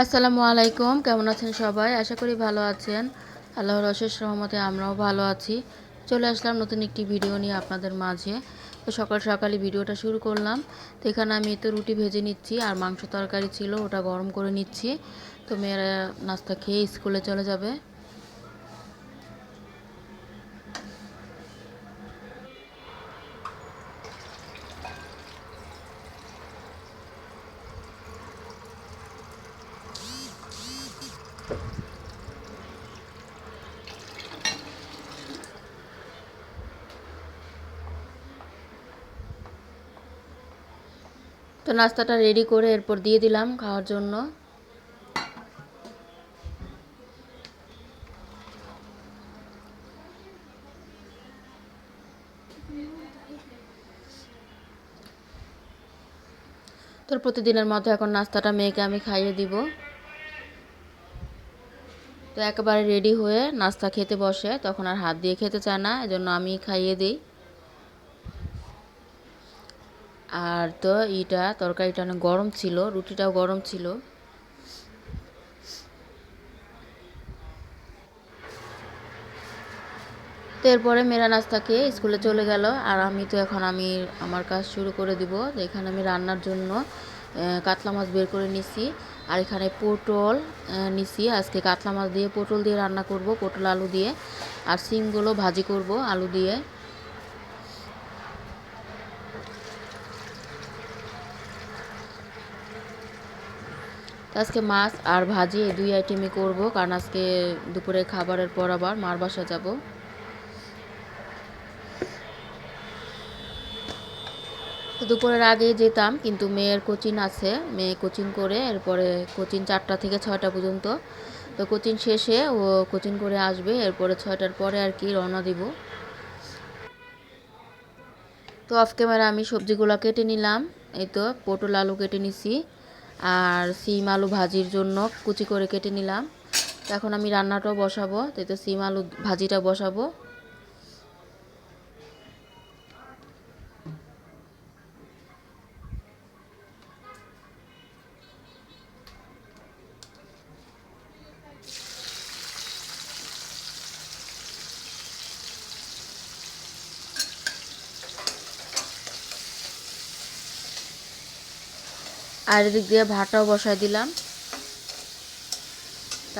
আসসালামু আলাইকুম, কেমন আছেন সবাই? আশা করি ভালো আছেন। আল্লাহর অশেষ রহমতে আমরাও ভালো আছি। চলে আসলাম নতুন একটি ভিডিও নিয়ে আপনাদের মাঝে। তো সকাল সকালই ভিডিওটা শুরু করলাম। তো এখানে আমি তো রুটি ভেজে নিচ্ছি আর মাংস তরকারি ছিল, ওটা গরম করে নিচ্ছি। তো মেয়েরা নাস্তা খেয়ে স্কুলে চলে যাবে। তো নাস্তাটা রেডি করে এরপর দিয়ে দিলাম খাওয়ার জন্য। তো প্রতিদিনের মতো এখন নাস্তাটা মেয়েকে আমি খাইয়ে দিব। তো একেবারে রেডি হয়ে নাস্তা খেতে বসে, তখন আর হাত দিয়ে খেতে চায় না, এজন্য আমি খাইয়ে দিই। আর তো তরকারিটা অনেক গরম ছিল, রুটিটাও গরম ছিল। তো এরপরে মেয়েরা নাস্তা খেয়ে স্কুলে চলে গেল, আর আমি তো এখন আমার কাজ শুরু করে দিব। তো এখানে আমি রান্নার জন্য কাতলা মাছ বের করে নিছি, আর এখানে পটল নিছি। আজকে কাতলা মাছ দিয়ে পটল দিয়ে রান্না করব, পটল আলু দিয়ে। আর শিমগুলো ভাজি করব আলু দিয়ে। তো আজকে মাছ আর ভাজি এই দুই আইটেমই করব, কারণ আজকে দুপুরে খাবারের পর আবার মার বাসা যাব। তো দুপুরের আগে যেতাম, কিন্তু মেয়ের কোচিং আছে, মেয়ে কোচিং করে এরপরে কোচিং 4টা থেকে 6টা পর্যন্ত। তো কোচিং শেষে ও কোচিং করে আসবে, এরপরে 6টার পরে আর কি রওনা দিব। তো অফ ক্যামেরা আমি সবজিগুলো কেটে নিলাম। এই তো পটল আলু কেটে নিছি, আর সিম আলু ভাজির জন্য কুচি করে কেটে নিলাম। তো এখন আমি রান্নাটাও বসাবো, তো সিম আলু ভাজিটা বসাবো। আর এদিক দিয়ে ভাতটাও বসাই দিলাম।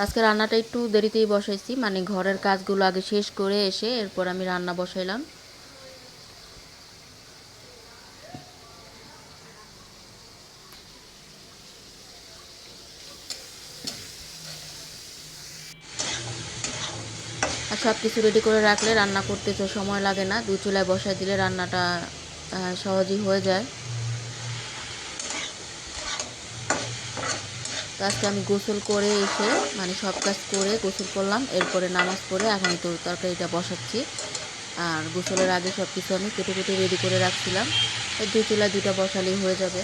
আজকে রান্নাটা একটু দেরিতেই বসাইছি, মানে ঘরের কাজগুলো আগে শেষ করে এসে এরপর আমি রান্না বসাইলাম। আর সব কিছু রেডি করে রাখলে রান্না করতে তো সময় লাগে না, দুই চুলায় বসাই দিলে রান্নাটা সহজেই হয়ে যায়। তো আজকে আমি গোসল করে এসে, মানে সব কাজ করে গোসল করলাম, এরপরে নামাজ পড়ে এখন তো তরকারিটা বসাচ্ছি। আর গোসলের আগে সব কিছু আমি কেটে কেটে রেডি করে রাখছিলাম। দুই চুলায় দুইটা বসালেই হয়ে যাবে।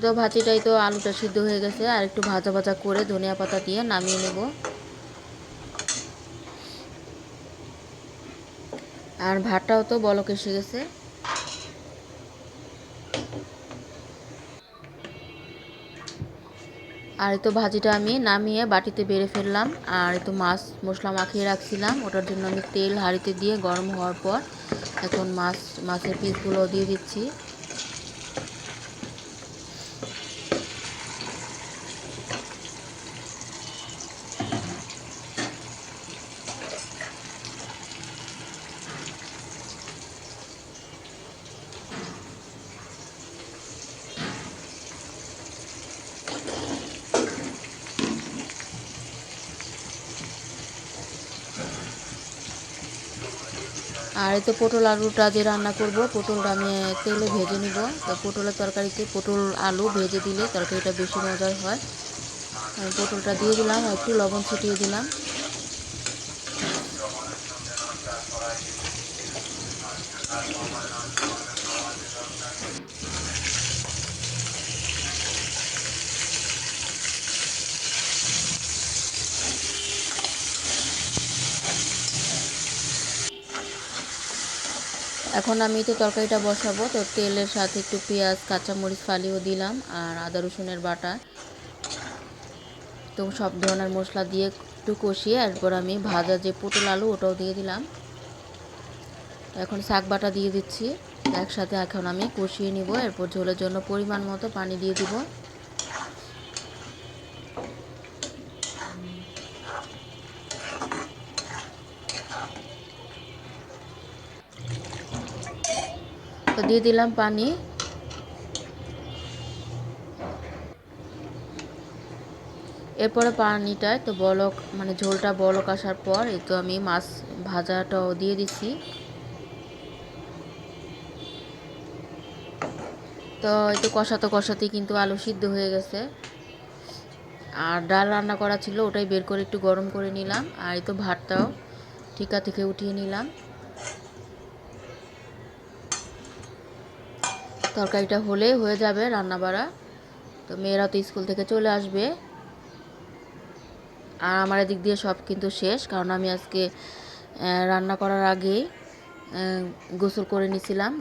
তো ভাজিটাই তো আলুটা সিদ্ধ হয়ে গেছে, আর একটু ভাজা ভাজা করে ধনিয়া পাতা দিয়ে নামিয়ে নেব। আর ভাতটাও তো বলক এসে গেছে। আর এই তো ভাজিটা আমি নামিয়ে বাটিতে বেড়ে ফেললাম। আর এই তো মাছ মশলা মাখিয়ে রাখছিলাম, ওটার জন্য আমি তেল হাঁড়িতে দিয়ে গরম হওয়ার পর এখন মাছের পিসগুলো দিয়ে দিচ্ছি। আর এই তো পটল আলুটা যে রান্না করব, পটলটা আমি তেলে ভেজে নিব। তো পটলের তরকারিতে পটল আলু ভেজে দিলে তরকারিটা বেশি মজার হয়। আমি পটলটা দিয়ে দিলাম, একটু লবণ ছিটিয়ে দিলাম। এখন আমি তো তরকারিটা বসাবো, তো তেলের সাথে একটু পেঁয়াজ কাঁচামরিচ ফালিও দিলাম আর আদা রসুনের বাটা, তো সব ধরনের মশলা দিয়ে একটু কষিয়ে এরপর আমি ভাজা যে পটল আলু ওটাও দিয়ে দিলাম। এখন শাক বাটা দিয়ে দিচ্ছি, একসাথে এখন আমি কষিয়ে নিব। এরপর ঝোলের জন্য পরিমাণ মতো পানি দিয়ে দিব। তো দিয়ে দিলাম পানি। এরপরে পানিটায় তো বলক মানে ঝোলটা বলক আসার পর এই তো আমি মাছ ভাজাটাও দিয়ে দিচ্ছি। তো এই তো কষাতে কষাতেই কিন্তু আলু সিদ্ধ হয়ে গেছে। আর ডাল রান্না করা ছিল, ওটাই বের করে একটু গরম করে নিলাম। আর এই তো ভাতটাও ঠিকা থেকে উঠিয়ে নিলাম। তরকারিটা হলে হয়ে যাবে রান্না বাড়া। তো মেয়েরা তো স্কুল থেকে চলে আসবে। আর আমার এদিক দিয়ে সব কিন্তু শেষ, কারণ আমি আজকে রান্না করার আগেই গোসল করে নিয়েছিলাম।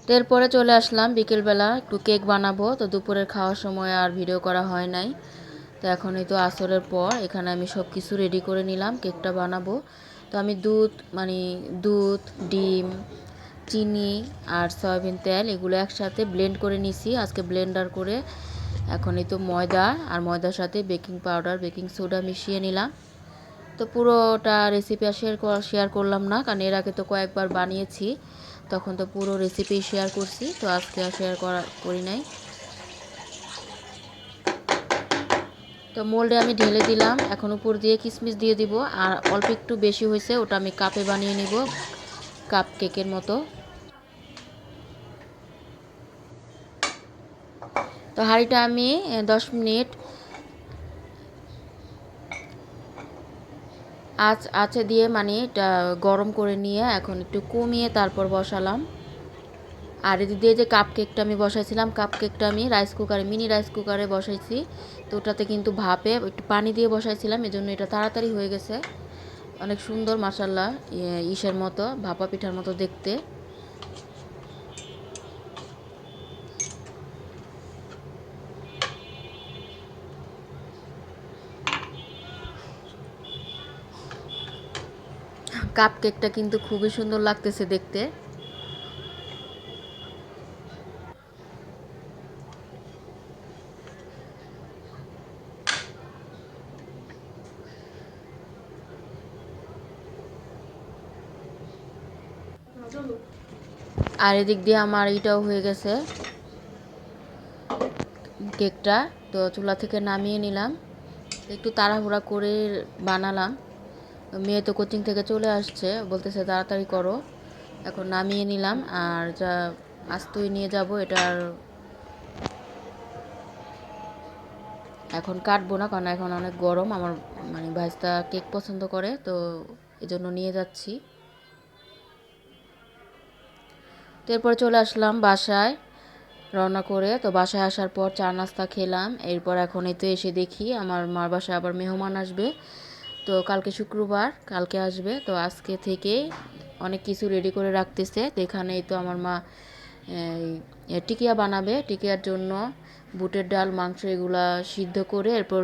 তো এরপরে চলে আসলাম বিকেলবেলা একটু কেক বানাবো। তো দুপুরের খাওয়ার সময় আর ভিডিও করা হয় নাই। তো এখন এই তো আসরের পর এখানে আমি সব কিছু রেডি করে নিলাম, কেকটা বানাবো। তো আমি দুধ, ডিম, চিনি আর সয়াবিন তেল এগুলো একসাথে ব্লেন্ড করে নিছি আজকে ব্লেন্ডার করে। এখন এই তো ময়দা আর ময়দার সাথে বেকিং পাউডার বেকিং সোডা মিশিয়ে নিলাম। তো পুরোটা রেসিপি আর শেয়ার করলাম না, কারণ এর আগে তো কয়েকবার বানিয়েছি, তখন তো পুরো রেসিপি শেয়ার করছি, তো আজকে আর শেয়ার করি নাই। তো মোল্ডে আমি ঢেলে দিলাম, এখন উপর দিয়ে কিশমিশ দিয়ে দিব। আর অল্প একটু বেশি হয়েছে, ওটা আমি কাপে বানিয়ে নিব, কাপ কেকের মতো। তো হাঁড়িটা আমি 10 মিনিট আঁচে দিয়ে মানে এটা গরম করে নিয়ে এখন একটু কমিয়ে তারপর বসালাম। আর এদিক দিয়ে যে কাপ কেকটা আমি বসাইছিলাম, কাপ কেকটা আমি রাইস কুকারে মিনি রাইস কুকারে বসাইছি। তো ওটাতে কিন্তু ভাপে একটু পানি দিয়ে বসাইছিলাম, এজন্য এটা তাড়াতাড়ি হয়ে গেছে। অনেক সুন্দর মাশাআল্লাহ, ইসের মতো ভাপা পিঠার মতো দেখতে। কাপ কেকটা কিন্তু খুবই সুন্দর লাগতেছে দেখতে। আর এদিক দিয়ে আমার এটাও হয়ে গেছে কেকটা। তো চুলা থেকে নামিয়ে নিলাম, একটু তাড়াহুড়া করে বানালাম। মেয়ে তো কোচিং থেকে চলে আসছে, বলতেছে তাড়াতাড়ি করো। এখন নামিয়ে নিলাম, আর যা আস্তই নিয়ে যাব এটা আর এখন কাটবো না, কারণ এখন অনেক গরম। আমার মানে ভাইস্তা কেক পছন্দ করে, তো এজন্য নিয়ে যাচ্ছি। তো এরপর চলে আসলাম বাসায় রান্না করে। তো বাসায় আসার পর চা নাস্তা খেলাম। এরপর এখন এই তো এসে দেখি আমার মার বাসায় আবার মেহমান আসবে। তো কালকে শুক্রবার, কালকে আসবে। তো আজকে থেকে অনেক কিছু রেডি করে রাখতেছে। তো এখানেই তো আমার মা টিকিয়া বানাবে। টিকিয়ার জন্য বুটের ডাল মাংস এগুলা সিদ্ধ করে এরপর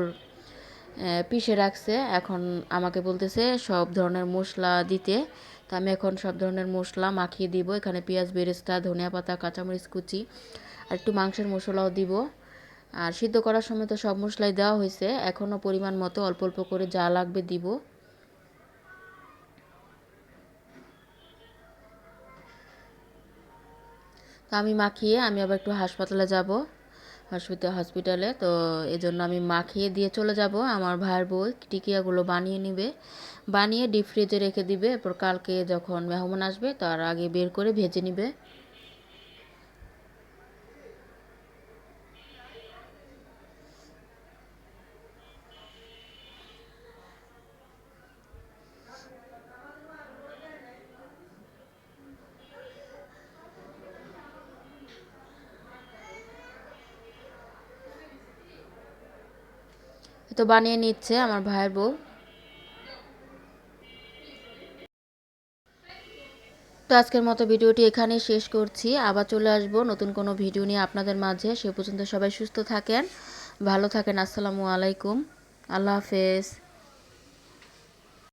পিষে রাখছে। এখন আমাকে বলতেছে সব ধরনের মশলা দিতে। তো আমি এখন সব ধরনের মশলা মাখিয়ে দিব। এখানে পেঁয়াজ বেরেস্তা, ধনিয়া পাতা, কাঁচামরিচ কুচি আর একটু মাংসের মশলাও দিব। আর সিদ্ধ করার সময় তো সব মশলাই দেওয়া হয়েছে, এখনও পরিমাণ মতো অল্প অল্প করে যা লাগবে দিব। তো আমি মাখিয়ে আমি আবার একটু হাসপাতালে যাব, হসপিটালে। তো এজন্য আমি মাখিয়ে দিয়ে চলে যাব। আমার ভাইয়ের বউ টিকিয়াগুলো বানিয়ে নিবে, বানিয়ে ডিপ ফ্রিজে রেখে দিবে। এরপর কালকে যখন মেহমান আসবে তার আগে বের করে ভেজে নিবে। তো বানিয়ে নিচ্ছে আমার ভাইয়ের বউ। তো আজকের মতো ভিডিওটি এখানেই শেষ করছি। আবার চলে আসব নতুন কোনো ভিডিও নিয়ে আপনাদের মাঝে। সে পর্যন্ত সবাই সুস্থ থাকেন, ভালো থাকেন। আসসালামু আলাইকুম, আল্লাহ হাফেজ।